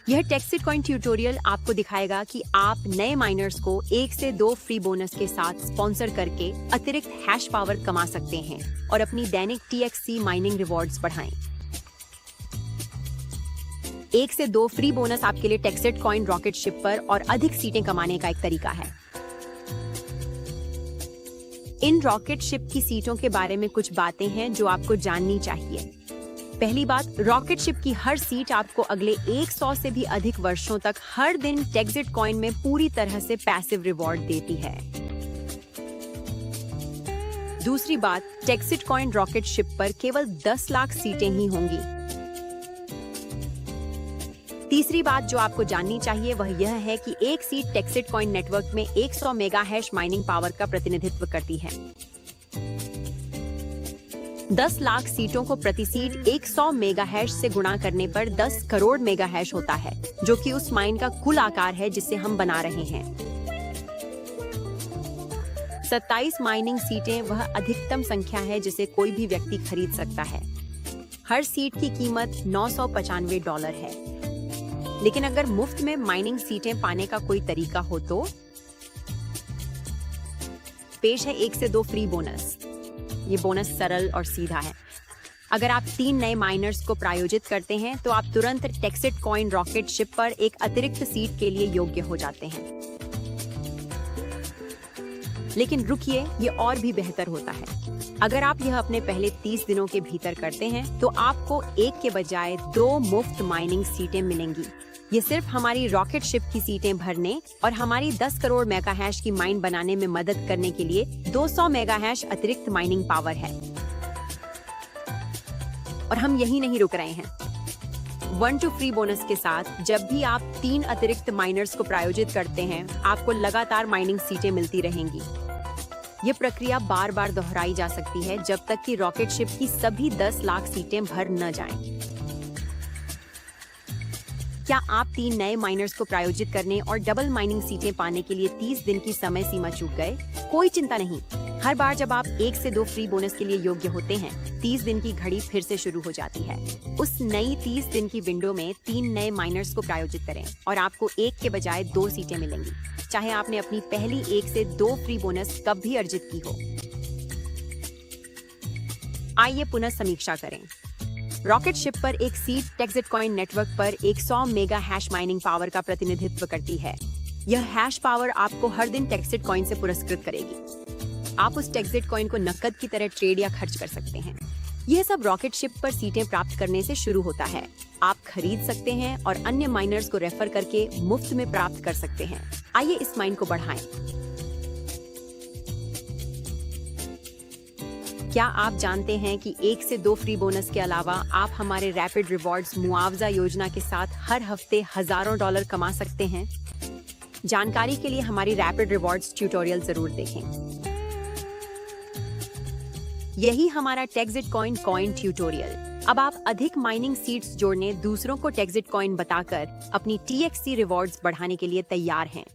यह टेक्सिट coin tutorial आपको दिखाएगा कि आप नए माइनर्स को 1 से 2 फ्री बोनस के साथ स्पॉन्सर करके अतिरिक्त हैश पावर कमा सकते हैं और अपनी दैनिक TXC माइनिंग रिवॉर्ड्स बढ़ाएं। 1 से 2 फ्री बोनस आपके लिए टेक्सिट कॉइन रॉकेट शिप पर और अधिक सीटें कमाने का एक तरीका है। इन रॉकेट शिप की सीटों के बारे में कुछ बातें हैं जो आपको जाननी चाहिए। पहली बात, रॉकेट शिप की हर सीट आपको अगले 100 से भी अधिक वर्षों तक हर दिन टेक्सिट कॉइन में पूरी तरह से पैसिव रिवॉर्ड देती है। दूसरी बात, टेक्सिट कॉइन रॉकेट शिप पर केवल 10 लाख सीटें ही होंगी। तीसरी बात जो आपको जाननी चाहिए वह यह है कि एक सीट टेक्सिट कॉइन नेटवर्क में 100 मेगा हैश माइनिंग पावर का प्रतिनिधित्व करती है। 10 लाख सीटों को प्रति सीट 100 मेगा हैश से गुणा करने पर 10 करोड़ मेगा हैश होता है, जो कि उस माइन का कुल आकार है जिसे हम बना रहे हैं। 27 माइनिंग सीटें वह अधिकतम संख्या है जिसे कोई भी व्यक्ति खरीद सकता है। हर सीट की कीमत $995 है। लेकिन अगर मुफ्त में माइनिंग सीटें पाने का कोई तरीका हो तो पेश है 1 से 2 फ्री बोनस। ये बोनस सरल और सीधा है। अगर आप 3 नए माइनर्स को प्रायोजित करते हैं तो आप तुरंत टेक्सिट कॉइन रॉकेट शिप पर एक अतिरिक्त सीट के लिए योग्य हो जाते हैं। लेकिन रुकिए, ये और भी बेहतर होता है। अगर आप यह अपने पहले 30 दिनों के भीतर करते हैं तो आपको 1 के बजाय 2 मुफ्त माइनिंग सीटें मिलेंगी। ये सिर्फ हमारी रॉकेट शिप की सीटें भरने और हमारी 10 करोड़ मेगा हैश की माइन बनाने में मदद करने के लिए 200 मेगा हैश अतिरिक्त माइनिंग पावर है। और हम यही नहीं रुक रहे हैं। 1-2 फ्री बोनस के साथ जब भी आप 3 अतिरिक्त माइनर्स को प्रायोजित करते हैं, आपको लगातार माइनिंग सीटें मिलती रहेंगी। ये प्रक्रिया बार बार दोहराई जा सकती है जब तक कि रॉकेट शिप की सभी 10 लाख सीटें भर न जाएं। क्या आप 3 नए माइनर्स को प्रायोजित करने और डबल माइनिंग सीटें पाने के लिए 30 दिन की समय सीमा चूक गए? कोई चिंता नहीं। हर बार जब आप 1 से 2 फ्री बोनस के लिए योग्य होते हैं, 30 दिन की घड़ी फिर से शुरू हो जाती है। उस नई 30 दिन की विंडो में 3 नए माइनर्स को प्रायोजित करें और आपको 1 के बजाय 2 सीटें मिलेंगी, चाहे आपने अपनी पहली 1 से 2 फ्री बोनस कब भी अर्जित की हो। आइए पुनः समीक्षा करें। रॉकेट शिप पर एक सीट टेक्सिट कॉइन नेटवर्क पर 100 मेगा हैश माइनिंग पावर का प्रतिनिधित्व करती है। यह हैश पावर आपको हर दिन टेक्सिट कॉइन से पुरस्कृत करेगी। आप उस टेक्सिट कॉइन को नकद की तरह ट्रेड या खर्च कर सकते हैं। यह सब रॉकेट शिप पर सीटें प्राप्त करने से शुरू होता है। आप खरीद सकते हैं और अन्य माइनर्स को रेफर करके मुफ्त में प्राप्त कर सकते हैं। आइए इस माइन को बढ़ाएं। क्या आप जानते हैं कि 1 से 2 फ्री बोनस के अलावा आप हमारे रैपिड रिवॉर्ड्स मुआवजा योजना के साथ हर हफ्ते हजारों डॉलर कमा सकते हैं? जानकारी के लिए हमारी रैपिड रिवॉर्ड्स ट्यूटोरियल जरूर देखें। यही हमारा टेक्सिट कॉइन कॉइन ट्यूटोरियल। अब आप अधिक माइनिंग सीट्स जोड़ने, दूसरों को टेक्सिट कॉइन बताकर अपनी TXC रिवॉर्ड्स बढ़ाने के लिए तैयार हैं।